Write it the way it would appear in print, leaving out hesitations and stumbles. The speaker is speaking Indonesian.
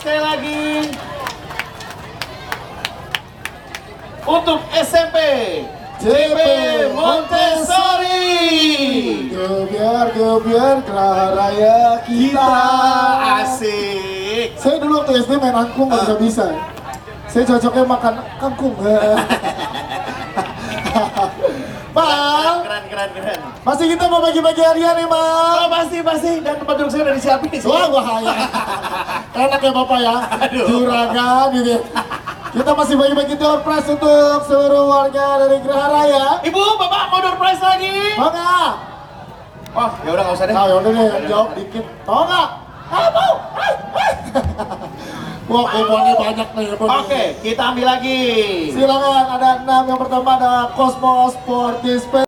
sekali lagi. Untuk SMP JP Montessori. Gebiar Geraha Raya kita. Asik. Saya dulu waktu SD main angklung nggak bisa. Saya cocoknya makan kangkung. Bang, Keren. masih kita mau bagi-bagi hadiah nih, Bang. Oh pasti. Dan tempat duduk saya udah disiapin di sini. Wah, bahaya. Enak ya Bapak ya. Aduh. Juragan gitu. Kita masih bagi-bagi door prize untuk seluruh warga dari Geraha Raya. Ibu, Bapak mau door prize lagi? Mau nggak? Oh, ya udah nggak usah deh. Nah, yaudah deh, jawab dikit. Mau nggak? Mau. Wah, kuponnya banyak nih. Oke, kita ambil lagi. Silakan, ada 6. Yang pertama ada Cosmo Sport Display.